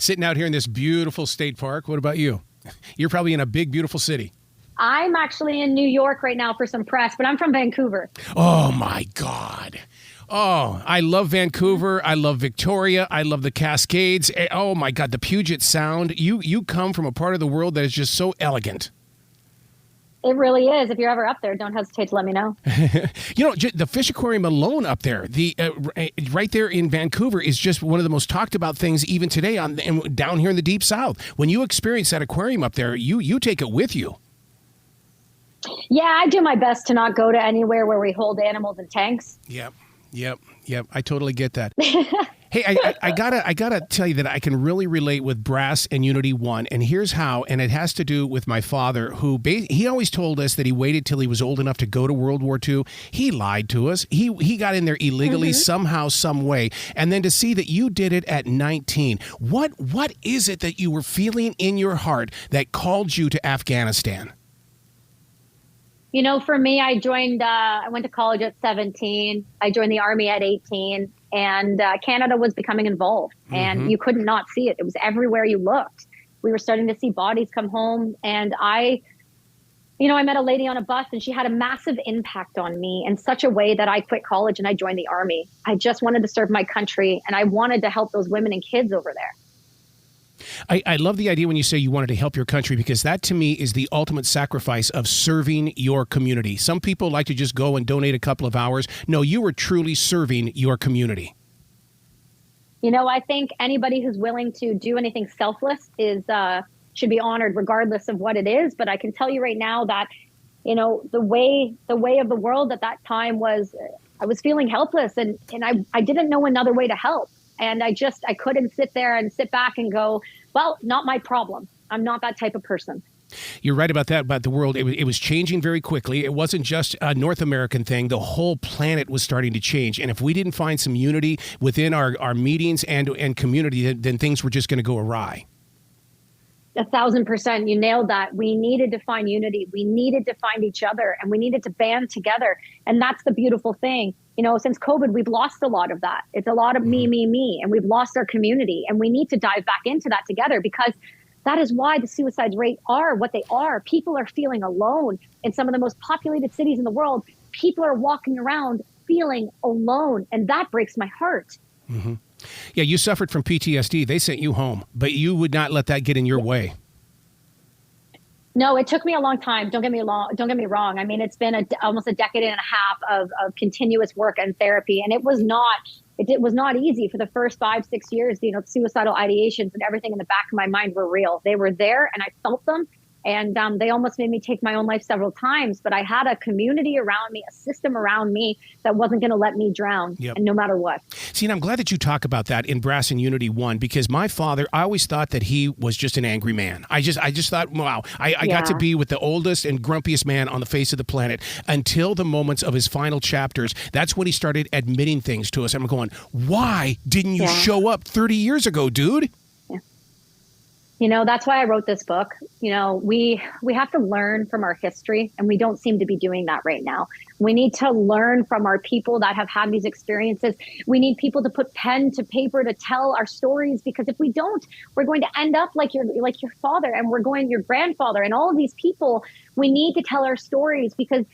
sitting out here in this beautiful state park. What about you? You're probably in a big, beautiful city. I'm actually in New York right now for some press, but I'm from Vancouver. Oh, my God. Oh, I love Vancouver. I love Victoria. I love the Cascades. Oh, my God, the Puget Sound. You come from a part of the world that is just so elegant. It really is. If you're ever up there, don't hesitate to let me know. The fish aquarium alone up there, right there in Vancouver, is just one of the most talked about things even today down here in the Deep South. When you experience that aquarium up there, you take it with you. Yeah, I do my best to not go to anywhere where we hold animals in tanks. Yep. I totally get that. Hey, I gotta tell you that I can really relate with Brass and Unity 1, and here's how, and it has to do with my father, who he always told us that he waited till he was old enough to go to World War II. He lied to us. He got in there illegally somehow, some way, and then to see that you did it at 19. What is it that you were feeling in your heart that called you to Afghanistan? For me, I went to college at 17. I joined the Army at 18. And Canada was becoming involved. And you could not see it. It was everywhere you looked. We were starting to see bodies come home. And I met a lady on a bus, and she had a massive impact on me in such a way that I quit college and I joined the Army. I just wanted to serve my country, and I wanted to help those women and kids over there. I love the idea when you say you wanted to help your country, because that to me is the ultimate sacrifice of serving your community. Some people like to just go and donate a couple of hours. No, you were truly serving your community. I think anybody who's willing to do anything selfless should be honored regardless of what it is. But I can tell you right now that, the way of the world at that time was, I was feeling helpless, and I didn't know another way to help. And I couldn't sit there and sit back and go, well, not my problem. I'm not that type of person. You're right about that, about the world. It was changing very quickly. It wasn't just a North American thing. The whole planet was starting to change. And if we didn't find some unity within our meetings and community, then things were just going to go awry. 1,000%. You nailed that. We needed to find unity. We needed to find each other, and we needed to band together. And that's the beautiful thing. Since COVID, we've lost a lot of that. It's a lot of me, and we've lost our community. And we need to dive back into that together, because that is why the suicide rate are what they are. People are feeling alone. In some of the most populated cities in the world, people are walking around feeling alone. And that breaks my heart. Mm-hmm. Yeah, you suffered from PTSD. They sent you home, but you would not let that get in your way. No, it took me a long time. Don't get me wrong. I mean, it's been almost a decade and a half of continuous work and therapy. And it was not easy for the first 5-6 years. Suicidal ideations and everything in the back of my mind were real. They were there, and I felt them. And they almost made me take my own life several times. But I had a community around me, a system around me that wasn't going to let me drown, and no matter what. See, and I'm glad that you talk about that in Brass and Unity 1, because my father, I always thought that he was just an angry man. I just thought, wow, I got to be with the oldest and grumpiest man on the face of the planet until the moments of his final chapters. That's when he started admitting things to us. I'm going, why didn't you show up 30 years ago, dude? That's why I wrote this book. We have to learn from our history, and we don't seem to be doing that right now. We need to learn from our people that have had these experiences. We need people to put pen to paper to tell our stories, because if we don't, we're going to end up like your father, and your grandfather, and all of these people. We need to tell our stories, because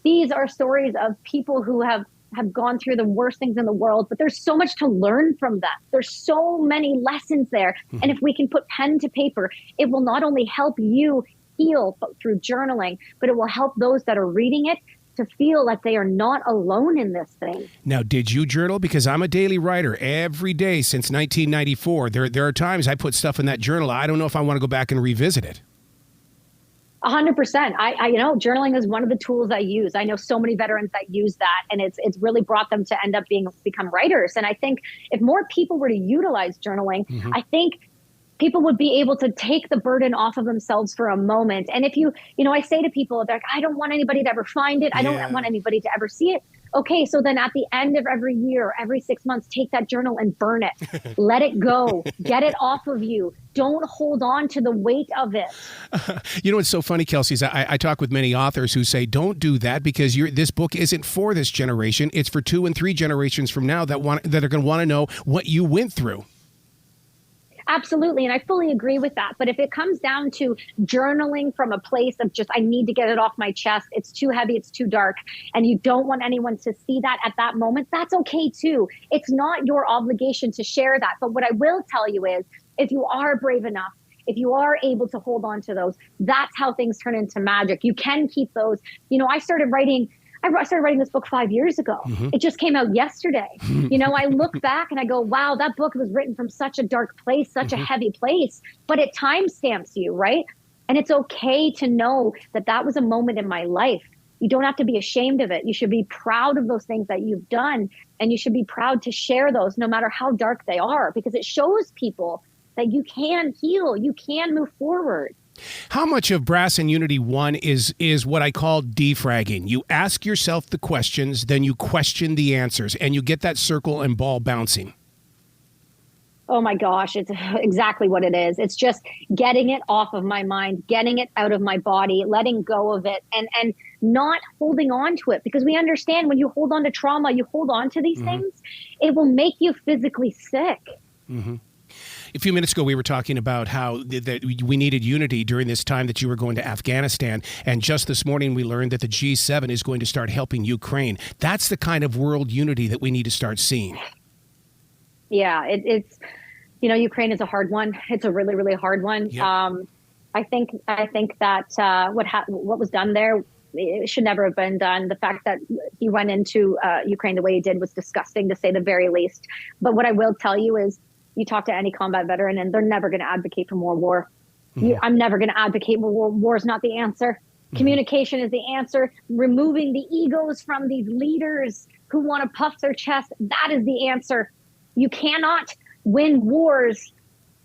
these are stories of people who have gone through the worst things in the world, but there's so much to learn from that. There's so many lessons there. And if we can put pen to paper, it will not only help you heal through journaling, but it will help those that are reading it to feel like they are not alone in this thing. Now, did you journal? Because I'm a daily writer every day since 1994. There are times I put stuff in that journal. I don't know if I want to go back and revisit it. 100%. I journaling is one of the tools I use. I know so many veterans that use that, and it's really brought them to end up become writers. And I think if more people were to utilize journaling, I think people would be able to take the burden off of themselves for a moment. And if I say to people, they're like, I don't want anybody to ever find it. I don't want anybody to ever see it. Okay, so then at the end of every year, every 6 months, take that journal and burn it. Let it go. Get it off of you. Don't hold on to the weight of it. What's so funny, Kelsi, is I talk with many authors who say, don't do that, because this book isn't for this generation. It's for 2 and 3 generations from now that are going to want to know what you went through. Absolutely. And I fully agree with that. But if it comes down to journaling from a place of just, I need to get it off my chest, it's too heavy, it's too dark, and you don't want anyone to see that at that moment, that's okay too. It's not your obligation to share that. But what I will tell you is, if you are brave enough, if you are able to hold on to those, that's how things turn into magic. You can keep those. I started writing this book 5 years ago. Mm-hmm. It just came out yesterday. I look back and I go, wow, that book was written from such a dark place, such a heavy place, but it timestamps you, right? And it's okay to know that that was a moment in my life. You don't have to be ashamed of it. You should be proud of those things that you've done, and you should be proud to share those no matter how dark they are, because it shows people that you can heal, you can move forward. How much of Brass and Unity 1 is what I call defragging? You ask yourself the questions, then you question the answers, and you get that circle and ball bouncing. Oh my gosh, it's exactly what it is. It's just getting it off of my mind, getting it out of my body, letting go of it, and not holding on to it. Because we understand when you hold on to trauma, you hold on to these things, it will make you physically sick. Mm-hmm. A few minutes ago, we were talking about how that we needed unity during this time that you were going to Afghanistan. And just this morning, we learned that the G7 is going to start helping Ukraine. That's the kind of world unity that we need to start seeing. Yeah, it's, Ukraine is a hard one. It's a really, really hard one. Yep. I think that what was done there, it should never have been done. The fact that he went into Ukraine the way he did was disgusting, to say the very least. But what I will tell you is, you talk to any combat veteran and they're never going to advocate for more war. I'm never going to advocate for war. War is not the answer. Communication is the answer. Removing the egos from these leaders who want to puff their chest, that is the answer. You cannot win wars.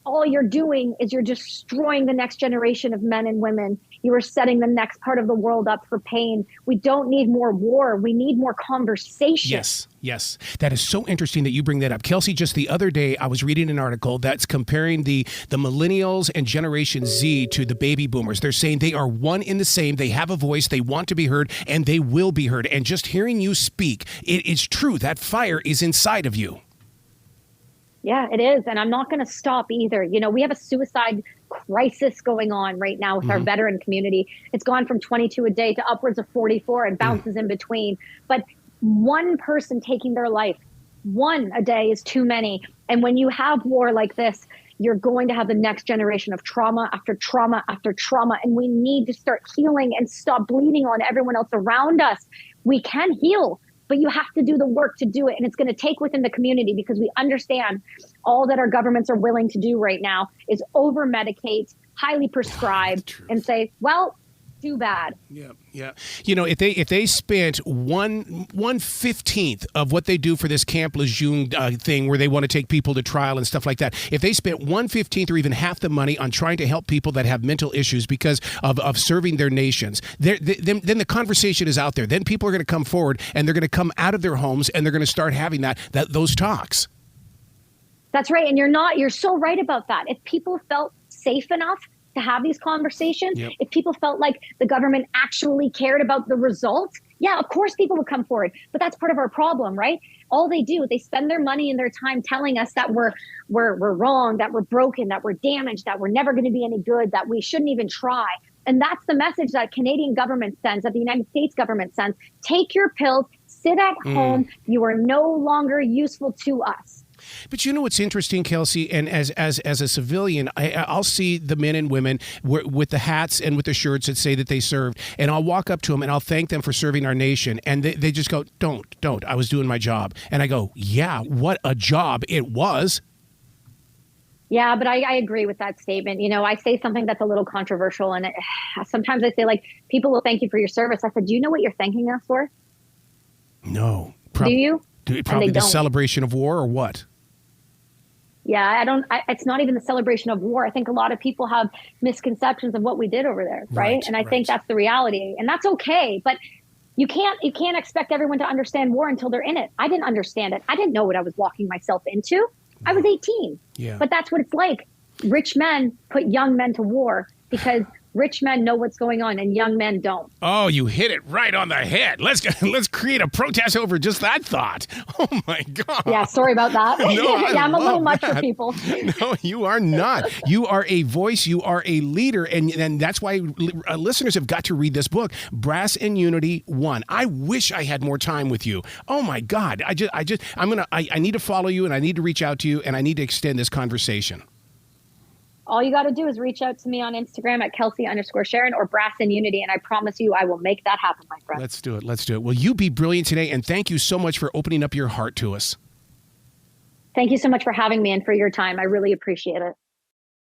All you're doing is you're destroying the next generation of men and women. You are setting the next part of the world up for pain. We don't need more war. We need more conversation. Yes. That is so interesting that you bring that up. Kelsi, just the other day, I was reading an article that's comparing the millennials and Generation Z to the baby boomers. They're saying they are one in the same. They have a voice. They want to be heard, and they will be heard. And just hearing you speak, it is true. That fire is inside of you. Yeah, it is. And I'm not going to stop either. We have a suicide crisis going on right now with our veteran community. It's gone from 22 a day to upwards of 44 and bounces in between. But one person taking their life, one a day, is too many. And when you have war like this, you're going to have the next generation of trauma after trauma after trauma. And we need to start healing and stop bleeding on everyone else around us. We can heal, but you have to do the work to do it. And it's going to take within the community, because we understand all that our governments are willing to do right now is over-medicate, highly prescribe, and say, well, too bad. Yeah. If they spent 1/15 of what they do for this Camp Lejeune thing, where they want to take people to trial and stuff like that, if they spent 1/15 or even half the money on trying to help people that have mental issues because of serving their nations, then the conversation is out there. Then people are going to come forward, and they're going to come out of their homes, and they're going to start having those talks. That's right. And you're so right about that. If people felt safe enough to have these conversations, if people felt like the government actually cared about the results, yeah, of course people would come forward. But that's part of our problem, right? All they do, they spend their money and their time telling us that we're wrong, that we're broken, that we're damaged, that we're never going to be any good, that we shouldn't even try. And that's the message that Canadian government sends, that the United States government sends. Take your pills, sit at home. You are no longer useful to us. But what's interesting, Kelsi, and as a civilian, I'll see the men and women with the hats and with the shirts that say that they served, and I'll walk up to them and I'll thank them for serving our nation, and they just go, don't, I was doing my job. And I go, yeah, what a job it was. Yeah, but I agree with that statement. I say something that's a little controversial, and sometimes I say, like, people will thank you for your service. I said, do you know what you're thanking us for? No. Do you? Probably the celebration of war, or what? Yeah, it's not even the celebration of war. I think a lot of people have misconceptions of what we did over there, right? And I think that's the reality, and that's okay. But you can't expect everyone to understand war until they're in it. I didn't understand it. I didn't know what I was walking myself into. I was 18. Yeah. But that's what it's like. Rich men put young men to war because Rich men know what's going on and young men don't. Oh, you hit it right on the head. Let's create a protest over just that thought. Oh my God. Yeah, sorry about that. No, yeah, I'm a little much that. for people. No, you are not. You are a voice. You are a leader. And that's why listeners have got to read this book, Brass and Unity 1. I wish I had more time with you. Oh my God. I need to follow you and I need to reach out to you and I need to extend this conversation. All you got to do is reach out to me on Instagram at Kelsi_Sheren or Brass and Unity, and I promise you I will make that happen, my friend. Let's do it. Let's do it. Well, you be brilliant today, and thank you so much for opening up your heart to us. Thank you so much for having me and for your time. I really appreciate it.